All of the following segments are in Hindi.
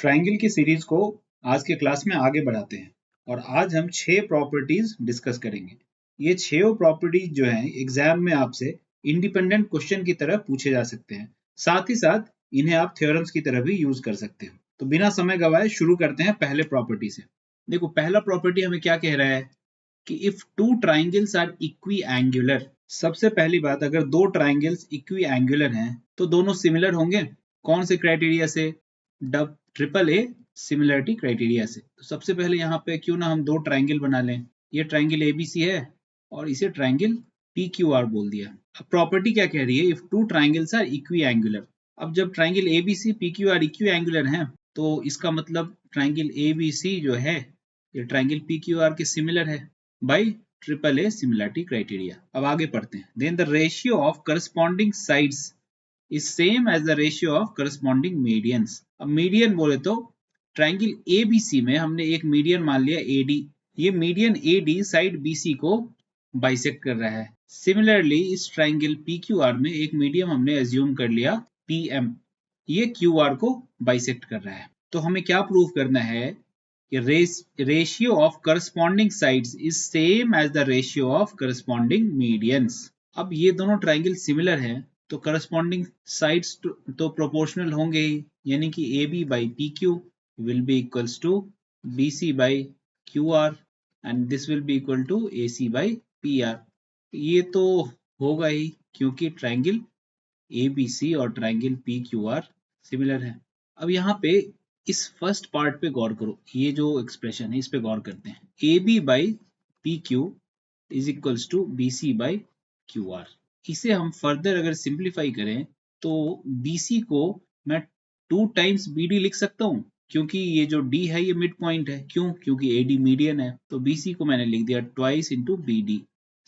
ट्रायंगल की सीरीज को आज के क्लास में आगे बढ़ाते हैं और आज हम 6 प्रॉपर्टीज डिस्कस करेंगे। ये 6 प्रॉपर्टीज जो हैं एग्जाम में आपसे इंडिपेंडेंट क्वेश्चन की तरह पूछे जा सकते हैं। साथ ही साथ इन्हें आप थ्योरम्स की तरह भी यूज कर सकते हो। तो बिना समय गवाए शुरू करते हैं पहले प्रॉपर्टी से। देखो पहला प्रॉपर्टी हमें क्या कह रहा है कि if two triangles are equiangular. सबसे पहली बात, अगर दो ट्राइंगल्स इक्वी एंगुलर हैं तो दोनों सिमिलर होंगे। कौन से क्राइटेरिया से? Dub triple A similarity criteria से। तो सबसे पहले यहाँ पे क्यों ना हम दो ट्राइंगल बना लें। ये ट्राइंगल एबीसी है और इसे ट्राइंगल पीक्यूआर बोल दिया। अब प्रॉपर्टी क्या कह रही है? If two triangles are equiangular. अब जब triangle ABC PQR equiangular हैं तो इसका मतलब ट्राइंगल एबीसी जो है ये ट्राइंगल पीक्यूआर के सिमिलर है by triple A similarity criteria. अब आगे पढ़ते हैं। Then the ratio of corresponding sides is same as the ratio of corresponding medians। अब मीडियन बोले तो ट्राइंगल ABC में हमने एक मीडियन मान लिया AD। ये मीडियन AD साइड BC को बाइसेक्ट कर रहा है। सिमिलरली इस ट्राइंगल PQR में एक मीडियम हमने एज्यूम कर लिया PM, ये QR को बाइसेक्ट कर रहा है। तो हमें क्या प्रूव करना है कि ratio of corresponding sides is same as the ratio of corresponding medians. अब ये दोनों ट्राइंगल सिमिलर हैं तो करस्पॉन्डिंग साइड्स तो प्रोपोर्शनल होंगे ही, यानी कि AB by PQ will be equals to BC by QR and this will be equal to AC by PR। ये तो होगा ही क्योंकि ट्राइंगल ABC और ट्राइंगल PQR सिमिलर है। अब यहाँ पे इस फर्स्ट पार्ट पे गौर करो, ये जो एक्सप्रेशन है इस पे गौर करते हैं। AB by PQ is equals to BC by QR। इसे हम फर्दर अगर सिंप्लीफाई करें तो BC को मैं 2 टाइम्स BD लिख सकता हूँ क्योंकि ये जो D है ये मिड पॉइंट है। क्यों? क्योंकि AD मीडियन है। तो BC को मैंने लिख दिया ट्वाइस इंटू BD।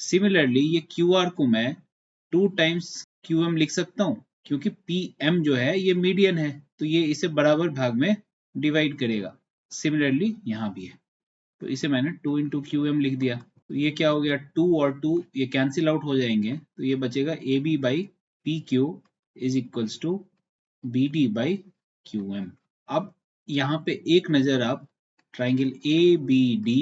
सिमिलरली ये QR को मैं 2 टाइम्स QM लिख सकता हूँ क्योंकि PM जो है ये मीडियन है तो ये इसे बराबर भाग में डिवाइड करेगा। सिमिलरली यहाँ भी है तो इसे मैंने 2 इंटू QM लिख दिया। तो ये क्या हो गया, 2 और 2 ये कैंसिल आउट हो जाएंगे तो ये बचेगा AB by PQ is equals to BD by QM। अब यहाँ पे एक नजर आप triangle ABD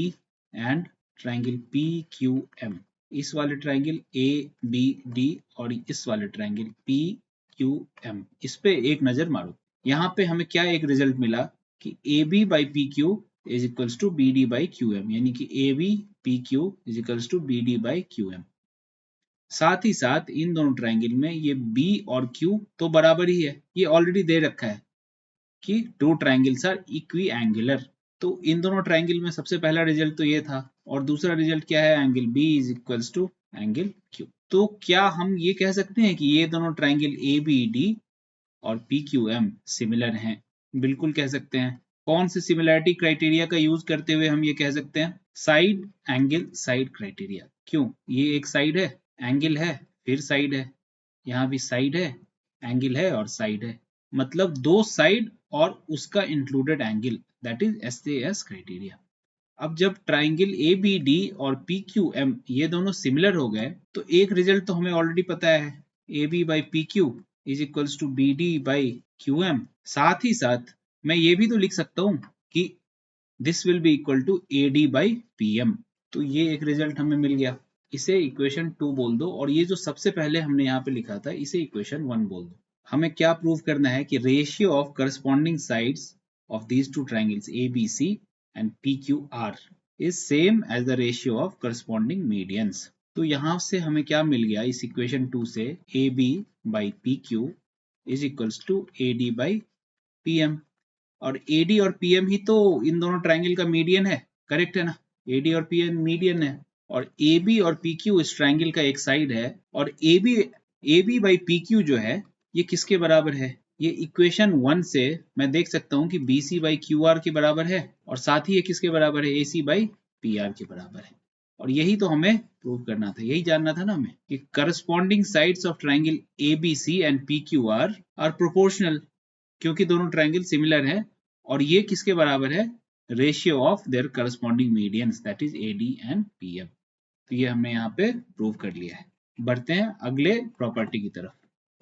and triangle PQM, इस वाले ट्राइंगल ABD और इस वाले ट्राइंगल PQM, इस पे एक नजर मारो। यहाँ पे हमें क्या एक रिजल्ट मिला कि AB by PQ is equals to BD by QM, यानी कि AB PQ is equals to BD by QM। साथ ही साथ इन दोनों ट्राइंगल में ये B और Q तो बराबर ही है, ये ऑलरेडी दे रखा है कि two triangles are equiangular. तो इन दोनों ट्राइंगल में सबसे पहला रिजल्ट तो ये था और दूसरा रिजल्ट क्या है, angle B is equals to angle Q। तो क्या हम ये कह सकते हैं कि ये दोनों ट्राइंगल ABD और PQM सिमिलर हैं? बिल्कुल कह सकते हैं। कौन से सिमिलरिटी क्राइटेरिया का यूज करते हुए हम ये कह सकते हैं? Side angle side criteria. क्यों? ये एक साइड है, एंगल है, फिर साइड है, यहाँ भी साइड है, एंगल है और साइड है, मतलब दो साइड और उसका included angle, that is SAS criteria. अब जब ट्राइंगल ABD और PQM ये दोनों सिमिलर हो गए तो एक रिजल्ट तो हमें ऑलरेडी पता है, AB by PQ is equals to BD by QM। साथ ही साथ मैं ये भी तो लिख सकता हूँ कि this will be equal to AD by PM। तो ये एक रिजल्ट हमें मिल गया, इसे इक्वेशन 2 बोल दो और ये जो सबसे पहले हमने यहाँ पे लिखा था इसे इक्वेशन 1 बोल दो। हमें क्या प्रूव करना है कि ratio of corresponding sides of these two triangles ABC and PQR is same as the ratio of corresponding medians। तो यहाँ से हमें क्या मिल गया इस इक्वेशन 2 से, AB by PQ is equals to AD by PM। और AD और PM ही तो इन दोनों ट्राइंगल का मीडियन है, करेक्ट है ना? AD और PM मीडियन है और AB और PQ इस ट्राइंगल का एक साइड है और AB by PQ जो है ये किसके बराबर है? ये इक्वेशन 1 से मैं देख सकता हूं कि BC बाई QR के बराबर है और साथ ही ये किसके बराबर है? AC बाई PR के बराबर है। और यही तो हमें प्रूव करना था, यही जानना था ना हमें कि corresponding sides of triangle ABC and PQR are proportional, क्योंकि दोनों ट्राइंगल सिमिलर है और ये किसके बराबर है? Ratio of their corresponding medians, that is AD and PM। तो ये हमने यहाँ पे प्रूव कर लिया है। बढ़ते हैं अगले प्रॉपर्टी की तरफ।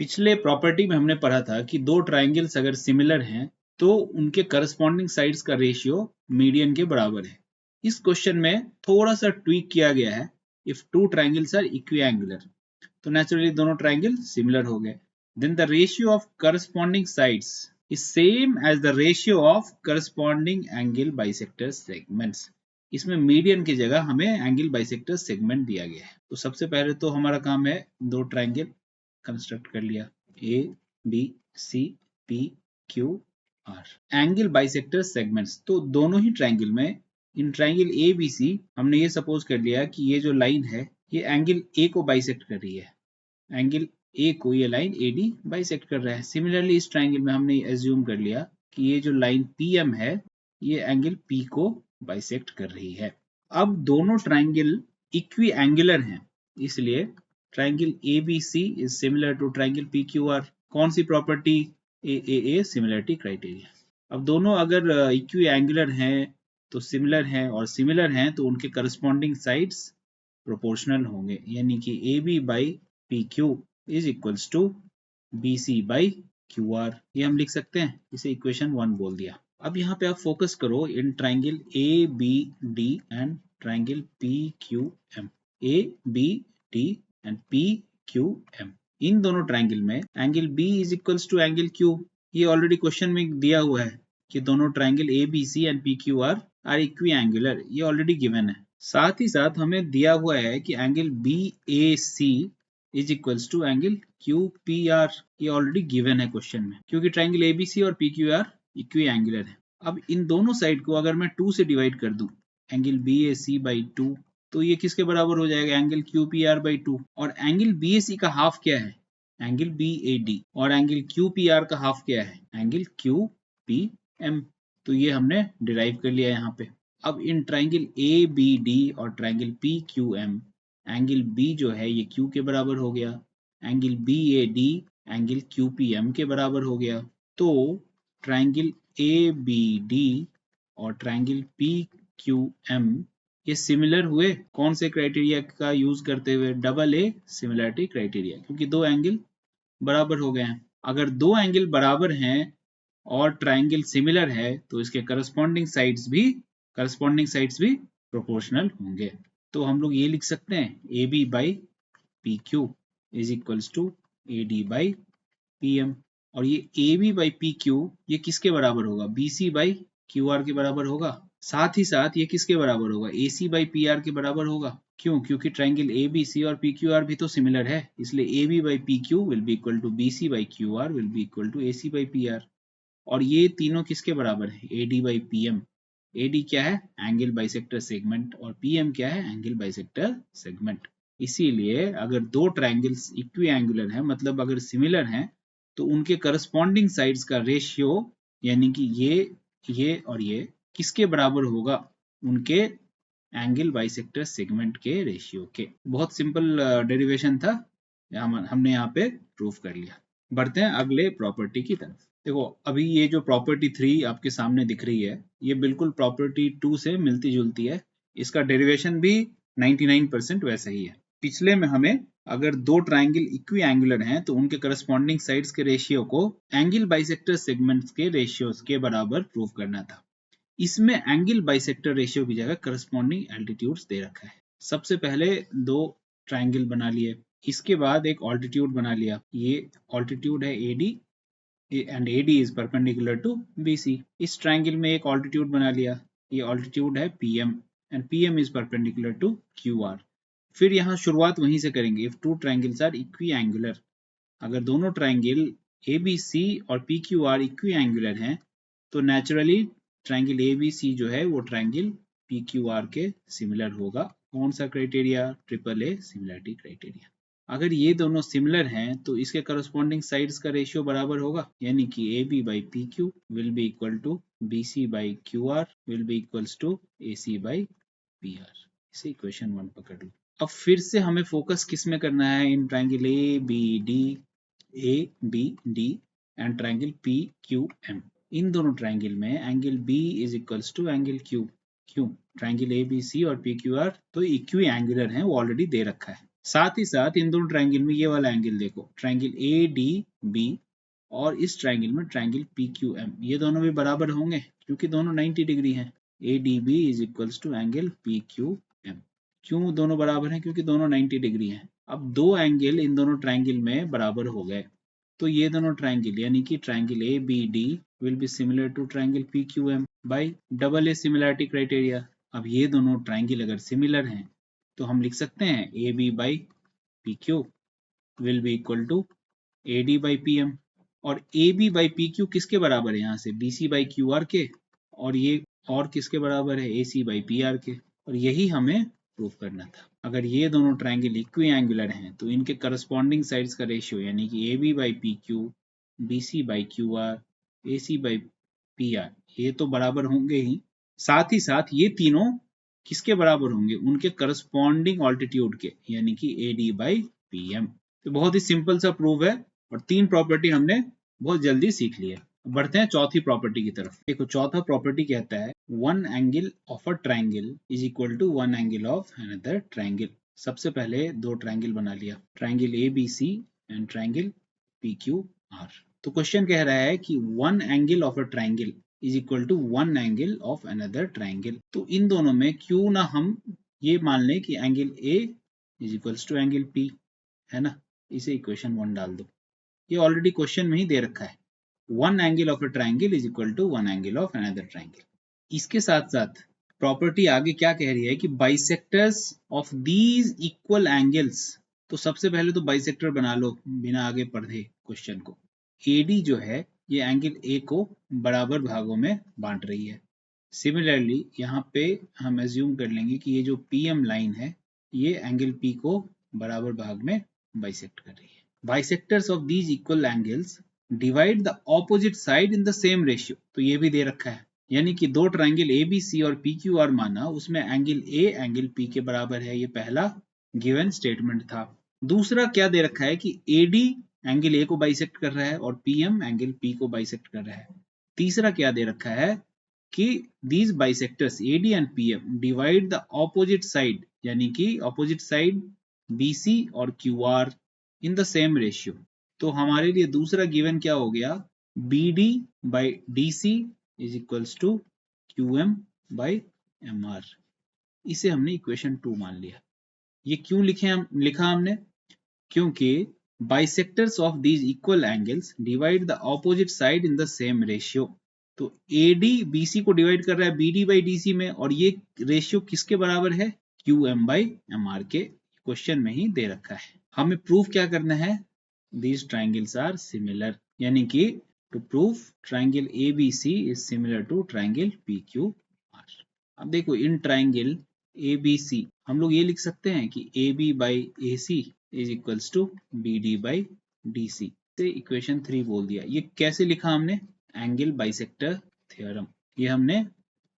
पिछले प्रॉपर्टी में हमने पढ़ा था कि दो ट्राइंगल्स अगर सिमिलर हैं तो उनके करस्पॉन्डिंग साइड्स का रेशियो मीडियन के बराबर है। इस क्वेश्चन में थोड़ा सा ट्वीक किया गया है। If two triangles are equiangular, तो नेचुरली दोनों ट्राइंगल सिमिलर हो गए। Then the ratio of corresponding sides is same as the ratio of corresponding angle bisector segments. इसमें मीडियन की जगह हमें एंगल बाइसेक्टर सेगमेंट दिया गया है। तो सबसे पहले तो हमारा काम है दो ट्राइंगल कंस्ट्रक्ट कर लिया, A B C P Q R, angle bisector segments. तो दोनों ही ट्राइंगल में, इन ट्राइंगल ए बी सी, हमने ये सपोज कर लिया कि ये जो लाइन है ये एंगल ए को बाइसेक्ट कर रही है, एंगल ए को ये लाइन ए डी बाइसेक्ट कर रहा है। सिमिलरली इस ट्राइंगल में हमने एज्यूम कर लिया कि ये जो लाइन पी एम है ये एंगल पी को बाइसेक्ट कर रही है। अब दोनों ट्राइंगल इक्वी एंगुलर हैं, इसलिए triangle A B C is similar to triangle P Q R. कौन सी प्रॉपर्टी? A similarity criteria. अब दोनों अगर इक्वी एंगुलर हैं तो सिमिलर हैं, और सिमिलर हैं तो उनके करस्पॉन्डिंग साइड्स प्रोपोर्शनल होंगे, यानी कि A B by P Q is equals to B C by Q R. ये हम लिख सकते हैं, इसे इक्वेशन 1 बोल दिया। अब यहाँ पे आप फोकस करो in triangle A B D and triangle P Q M. A B D and P Q M, इन दोनों ट्राइंगल में angle B is equals to angle Q. ये ऑलरेडी क्वेश्चन में दिया हुआ है कि दोनों triangle A B C and P Q R equiangular, ये ऑलरेडी गिवन है। साथ ही साथ हमें दिया हुआ है कि angle B A C is equals to angle Q P are, ये ऑलरेडी गिवन है क्वेश्चन में, क्योंकि ट्राइंगल ए बी सी और P Q R equi angular है। अब इन दोनों साइड को अगर मैं 2 से डिवाइड कर दूं, angle B A C by 2, तो ये किसके बराबर हो जाएगा? Angle Q P R by 2। और एंगल बी ए सी का हाफ क्या है? Angle B A D. और एंगल क्यू पी आर का हाफ क्या है? Angle Q P M. तो ये हमने डिराइव कर लिया यहाँ पे। अब इन ट्राइंगल ए बी डी और triangle P Q M, angle B जो है ये क्यू के बराबर हो गया, angle B A D angle Q P M के बराबर हो गया। तो ट्राइंगल ए बी डी और ट्राइंगल पी क्यू एम ये सिमिलर हुए, कौन से क्राइटेरिया का यूज करते हुए? डबल ए सिमिलरिटी क्राइटेरिया, क्योंकि दो एंगल बराबर हो गए हैं। अगर दो एंगल बराबर हैं और ट्राइंगल सिमिलर है तो इसके करस्पॉन्डिंग साइड्स भी प्रोपोर्शनल होंगे। तो हम लोग ये लिख सकते हैं A B by P Q is equals to A D by P M. और ये A B by P Q ये किसके बराबर होगा? B C by Q R के बराबर होगा। साथ ही साथ ये किसके बराबर होगा? ए सी बाई पी आर के बराबर होगा। क्यों? क्योंकि ट्राइंगल ए बी सी और पी क्यू आर भी तो सिमिलर है, इसलिए A B by P Q will be equal to B C by Q R will be equal to A C by P R. और ये तीनों किसके बराबर है? A D by P M. A D क्या है? Angle bisector segment. और पी एम क्या है? Angle bisector segment. इसीलिए अगर दो ट्राइंगल्स इक्वी एंगुलर है, मतलब अगर सिमिलर हैं, तो उनके करस्पॉन्डिंग साइड्स का रेशियो, यानी कि ये और ये किसके बराबर होगा? उनके एंगल बाइसेक्टर सेगमेंट के रेशियो के। बहुत सिंपल डेरिवेशन था, हमने यहाँ पे प्रूफ कर लिया। बढ़ते हैं अगले प्रॉपर्टी की तरफ। देखो अभी ये जो प्रॉपर्टी 3 आपके सामने दिख रही है ये बिल्कुल प्रॉपर्टी 2 से मिलती जुलती है। इसका डेरिवेशन भी 99% वैसा ही है। पिछले में हमें अगर दो ट्राइंगल इक्वी एंगुलर हैं तो उनके करस्पॉन्डिंग साइड्स के रेशियो को एंगल बाइसेक्टर सेगमेंट्स के रेशियोज के बराबर प्रूव करना था। इसमें एंगल बाइसेक्टर रेशियो की जगह करस्पॉन्डिंग एल्टीट्यूड्स दे रखा है। सबसे पहले दो ट्राइंगल बना लिए, इसके बाद एक ऑल्टीट्यूड बना लिया। ये ऑल्टीट्यूड है AD and AD is perpendicular to BC। इस ट्राइंगल में एक ऑल्टीट्यूड बना लिया, ये ऑल्टीट्यूड है PM and PM is perpendicular to QR। फिर यहाँ शुरुआत वहीं से करेंगे। If two triangles are equiangular, अगर दोनों ट्राइंगल ABC और PQR इक्वी एंगुलर हैं तो नेचुरली ट्राइंगल ABC जो है वो ट्राइंगल PQR के सिमिलर होगा। कौन सा criteria? Triple A similarity criteria. अगर ये दोनों सिमिलर हैं तो इसके करस्पॉन्डिंग साइड्स का रेशियो बराबर होगा, यानी कि AB by PQ will be equal to BC by QR will be equals to AC by PR। इसे इक्वेशन 1 पकड़ लो। अब फिर से हमें फोकस किस में करना है? In triangle ABD and triangle PQM। इन दोनों ट्राइंगल में angle B is equals to angle Q। क्यों? ट्राइंगल ABC और PQR तो इक्वी एंगुलर हैं, वो ऑलरेडी दे रखा है। साथ ही साथ इन दोनों ट्राइंगल में ये वाला एंगल देखो, ट्राइंगल ADB और इस ट्राइंगल में ट्राइंगल PQM, ये दोनों भी बराबर होंगे क्योंकि दोनों 90 डिग्री हैं। ADB is equals to angle PQM। क्यों दोनों बराबर हैं? क्योंकि दोनों 90 डिग्री हैं। अब दो एंगल इन दोनों ट्राइंगल में बराबर हो गए, तो ये दोनों ट्राइंगल यानी कि triangle ABD will be similar to triangle PQM by double A similarity criteria. अब ये दोनों ट्राइंगल अगर सिमिलर हैं तो हम लिख सकते हैं AB by PQ will be equal to AD by PM। और AB बाई PQ किसके बराबर है? यहाँ से BC बाई QR के, और ये और किसके बराबर है? AC बाई PR के। और यही हमें प्रूफ करना था। अगर ये दोनों ट्राइंगल इक्वी एंगुलर हैं तो इनके करस्पॉन्डिंग साइड्स का रेशियो यानी कि AB by PQ, BC by QR, AC by PR ये तो बराबर होंगे ही, साथ ही साथ ये तीनों किसके बराबर होंगे? उनके करस्पॉन्डिंग ऑल्टीट्यूड के यानी कि AD बाई PM। तो बहुत ही सिंपल सा प्रूफ है और तीन प्रॉपर्टी हमने बहुत जल्दी सीख ली है। बढ़ते हैं चौथी प्रॉपर्टी की तरफ। देखो चौथा प्रॉपर्टी कहता है one angle of a triangle is equal to one angle of another triangle. सबसे पहले दो ट्राइंगल बना लिया, triangle ABC and triangle PQR। तो क्वेश्चन कह रहा है कि one angle of a triangle is equal to one angle of another triangle. तो इन दोनों में क्यों ना हम ये मान लें कि angle A is equals to angle P, है ना। इसे इक्वेशन 1 डाल दो, ये ऑलरेडी क्वेश्चन में ही दे रखा है, one angle of a triangle is equal to one angle of another triangle. इसके साथ साथ प्रॉपर्टी आगे क्या कह रही है कि bisectors of these equal angles. तो सबसे पहले तो बाइसेक्टर बना लो बिना आगे पढ़े क्वेश्चन को। AD जो है ये एंगल A को बराबर भागों में बांट रही है। सिमिलरली यहाँ पे हम एज्यूम कर लेंगे कि ये जो PM लाइन है ये एंगल P को बराबर भाग में बाइसेक्ट कर रही है। Bisectors of these equal angles divide the opposite side in the same ratio. तो ये भी दे रखा है, यानी कि दो ट्राइंगल ABC और PQR माना, उसमें एंगल A एंगल P के बराबर है। ये पहला गिवन स्टेटमेंट था। दूसरा क्या दे रखा है कि AD एंगल A को बाइसेक्ट कर रहा है और PM एंगल P को बाइसेक्ट कर रहा है। तीसरा क्या दे रखा है कि these bisectors AD and PM divide the opposite side, यानी कि ऑपोजिट साइड BC और QR in the same ratio. तो हमारे लिए दूसरा गिवन क्या हो गया? BD by DC is equals to QM by MR। इसे हमने इक्वेशन 2 मान लिया। ये क्यों लिखा हमने? क्योंकि bisectors of these equal angles divide the opposite side in the same ratio. तो AD BC को डिवाइड कर रहा है BD बाई DC में, और ये रेशियो किसके बराबर है? QM बाई MR के। क्वेश्चन में ही दे रखा है। हमें प्रूफ क्या करना है? These triangles are similar, यानी कि to prove triangle ABC is similar to triangle PQR। अब देखो इन ट्राइंगल ABC हम लोग ये लिख सकते हैं कि AB by AC is equals to BD by DC से इक्वेशन 3 बोल दिया। ये कैसे लिखा हमने? Angle bisector theorem. ये हमने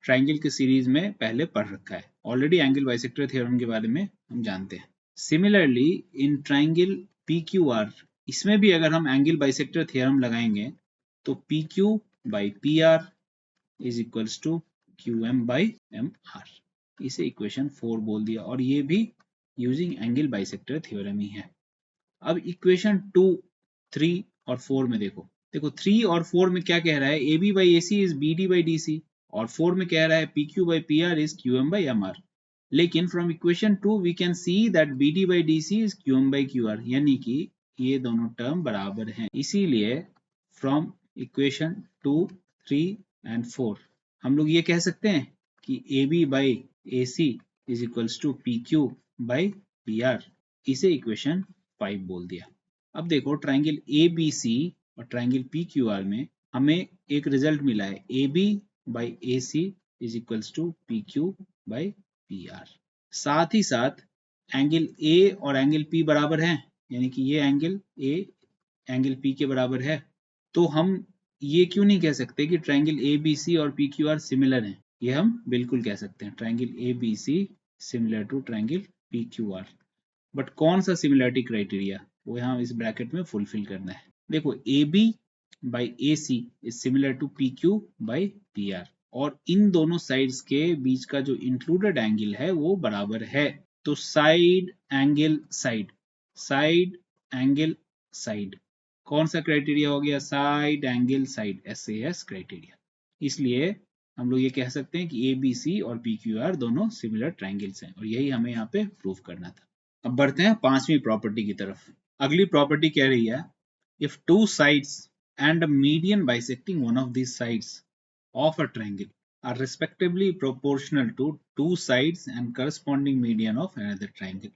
ट्राइंगल के सीरीज में पहले पढ़ रखा है ऑलरेडी। एंगल बाइसेक्टर थ्योरम के बारे में हम जानते हैं। सिमिलरली इन ट्राइंगल PQR, इसमें भी अगर हम एंगल बाइसेक्टर थ्योरम लगाएंगे तो PQ by PR is equals to QM by MR। इसे इक्वेशन 4 बोल दिया, और ये भी यूजिंग एंगल बाइसेक्टर थ्योरम ही है। अब इक्वेशन 2, 3 और 4 में देखो 3 और 4 में क्या कह रहा है? AB by AC is BD by DC, और 4 में कह रहा है PQ by PR is QM by MR। लेकिन from equation 2 we can see that BD by DC is QM by QR, यानी कि ये दोनों टर्म बराबर हैं। इसीलिए फ्रॉम इक्वेशन 2, 3 एंड 4 हम लोग ये कह सकते हैं कि AB by AC is equals to PQ by PR। इसे इक्वेशन 5 बोल दिया। अब देखो ट्राइंगल ABC और ट्राइंगल PQR में हमें एक रिजल्ट मिला है, AB by AC is equals to PQ by PR। साथ ही साथ एंगल A और एंगल P बराबर हैं, यानी कि ये एंगल A एंगल P के बराबर है। तो हम ये क्यों नहीं कह सकते कि ट्राइंगल ABC और PQR सिमिलर हैं? ये हम बिल्कुल कह सकते हैं, triangle ABC similar to triangle PQR। But कौन सा सिमिलरिटी क्राइटेरिया, वो यहाँ इस ब्रैकेट में फुलफिल करना है। देखो AB by AC is similar to PQ by PR, और इन दोनों साइड्स के बीच का जो इंक्लूडेड एंगल है वो बराबर है। तो side angle side, side angle side, कौन सा क्राइटेरिया हो गया? Side angle side, SAS criteria. इसलिए हम लोग ये कह सकते हैं कि ABC और PQR दोनों सिमिलर ट्राइंगल्स हैं, और यही हमें यहाँ पे प्रूव करना था। अब बढ़ते हैं पांचवी प्रॉपर्टी की तरफ। अगली प्रॉपर्टी कह रही है, if two sides and a median bisecting one of these sides of a triangle are respectively proportional to two sides and corresponding median of another triangle.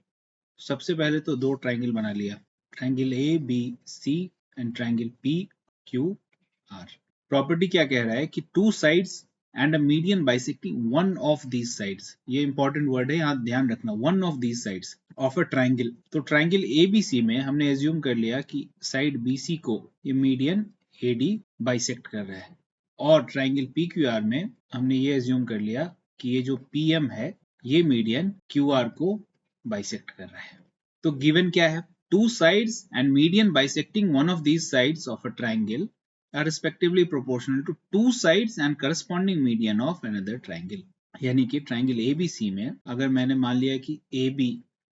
सबसे पहले तो दो ट्राइंगल बना लिया, triangle ABC and triangle PQR। Property क्या कह रहा है कि two sides and a median bisecting one of these sides, ये इंपॉर्टेंट वर्ड है, यहाँ ध्यान रखना, one of these sides of a triangle. तो ट्राइंगल ABC में हमने एज्यूम कर लिया कि साइड BC को ये मीडियन AD बाइसेक्ट कर रहा है, और ट्राइंगल PQR में हमने ये एज्यूम कर लिया कि ये जो PM है ये मीडियन QR को बाइसेक्ट कर रहा है। तो गिवन क्या है? To sides and median bisecting one of these sides of a triangle are respectively proportional to two sides and corresponding median of another triangle। यानी कि ट्राइंगल ABC में अगर मैंने मान लिया कि AB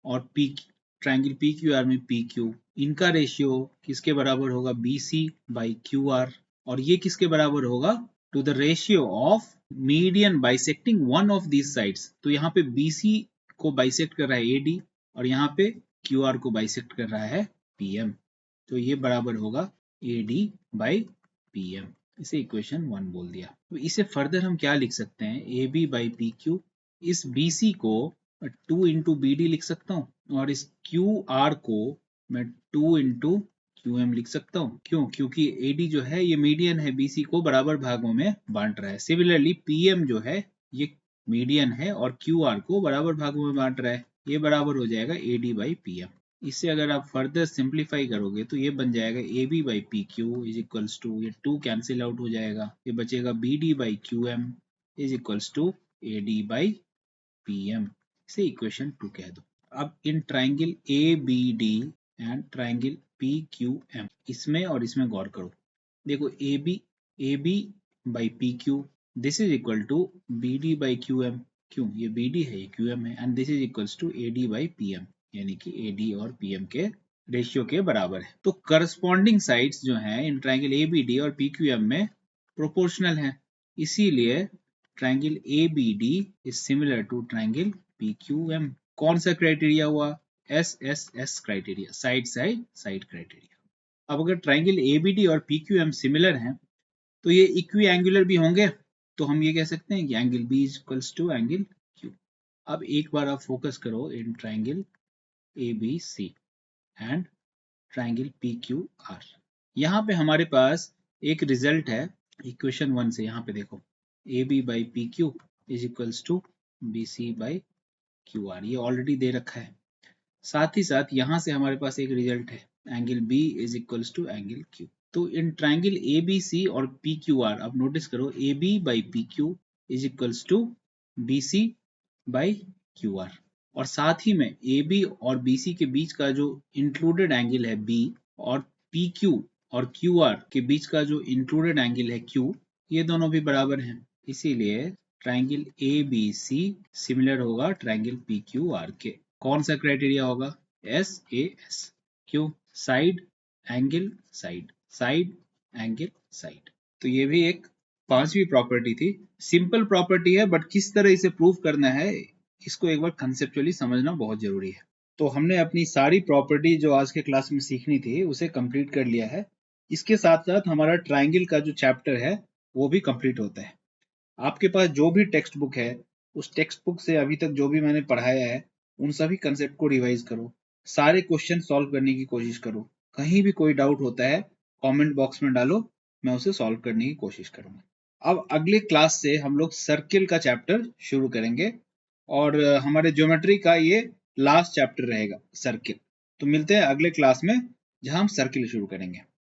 और ट्राइंगल PQR में PQ, इनका रेशियो किसके बराबर होगा? BC by QR, और ये किसके बराबर होगा? To the ratio of median bisecting one of these sides. तो यहाँ पे BC को बाइसेक्ट कर रहा है AD, और यहाँ पे QR को बाइसेक्ट कर रहा है PM, तो ये बराबर होगा AD by PM। इसे इक्वेशन 1 बोल दिया। तो इसे फर्दर हम क्या लिख सकते हैं? AB by PQ, इस BC को 2 into BD लिख सकता हूँ, और इस QR को मैं 2 into QM लिख सकता हूँ। क्यों? क्योंकि AD जो है ये मीडियन है, BC को बराबर भागों में बांट रहा है। सिमिलरली PM जो है ये मीडियन है और QR को बराबर भागों में बांट रहा है, ये बराबर हो जाएगा AD by PM। इससे अगर आप फर्दर सिंप्लीफाई करोगे तो ये बन जाएगा AB by PQ is equals to, ये 2 कैंसिल आउट हो जाएगा, ये बचेगा BD by QM is equals to AD by PM। इसे इक्वेशन 2 कह दो। अब इन triangle ABD and triangle PQM, इसमें और इसमें गौर करो। देखो AB by PQ this is equal to BD by QM। क्यों? ये BD है, ये QM है, and this is equals to AD by PM, यानी कि AD और PM के रेशियो के बराबर है। तो करस्पॉन्डिंग साइड्स जो हैं इन ट्राइंगल ABD और PQM में प्रोपोर्शनल हैं, इसीलिए triangle ABD is similar to triangle PQM। कौन सा क्राइटेरिया हुआ? SSS criteria, side side side criteria. अब अगर ट्राइंगल ABD और PQM सिमिलर हैं तो ये इक्वी एंगुलर भी होंगे, तो हम ये कह सकते हैं कि angle B is equals to angle Q। अब एक बार आप फोकस करो in triangle ABC and triangle PQR। यहाँ पे हमारे पास एक रिजल्ट है इक्वेशन 1 से। यहाँ पे देखो AB by PQ is equals to BC by QR, ये ऑलरेडी दे रखा है। साथ ही साथ यहाँ से हमारे पास एक रिजल्ट है angle B is equals to angle Q। तो इन ट्राइंगल ABC और PQR, अब नोटिस करो AB by PQ is equals to BC by QR, और साथ ही में AB और BC के बीच का जो इंक्लूडेड एंगल है B, और PQ और QR के बीच का जो इंक्लूडेड एंगल है Q, ये दोनों भी बराबर हैं। इसीलिए ट्राइंगल ABC सिमिलर होगा ट्राइंगल PQR के। कौन सा क्राइटेरिया होगा? SAS। क्यों? Side angle side, side angle side. तो ये भी एक पांचवी प्रॉपर्टी थी। सिंपल प्रॉपर्टी है, बट किस तरह इसे प्रूव करना है इसको एक बार कंसेप्चुअली समझना बहुत जरूरी है। तो हमने अपनी सारी प्रॉपर्टी जो आज के क्लास में सीखनी थी उसे कंप्लीट कर लिया है। इसके साथ साथ हमारा ट्राइंगल का जो चैप्टर है वो भी कंप्लीट होता है। आपके पास जो भी टेक्स्ट बुक है उस टेक्स्ट बुक से अभी तक जो भी मैंने पढ़ाया है उन सभी कंसेप्ट को रिवाइज करो, सारे क्वेश्चन सॉल्व करने की कोशिश करो। कहीं भी कोई डाउट होता है कमेंट बॉक्स में डालो, मैं उसे सॉल्व करने की कोशिश करूंगा। अब अगले क्लास से हम लोग सर्किल का चैप्टर शुरू करेंगे, और हमारे ज्योमेट्री का ये लास्ट चैप्टर रहेगा सर्किल। तो मिलते हैं अगले क्लास में जहां हम सर्किल शुरू करेंगे।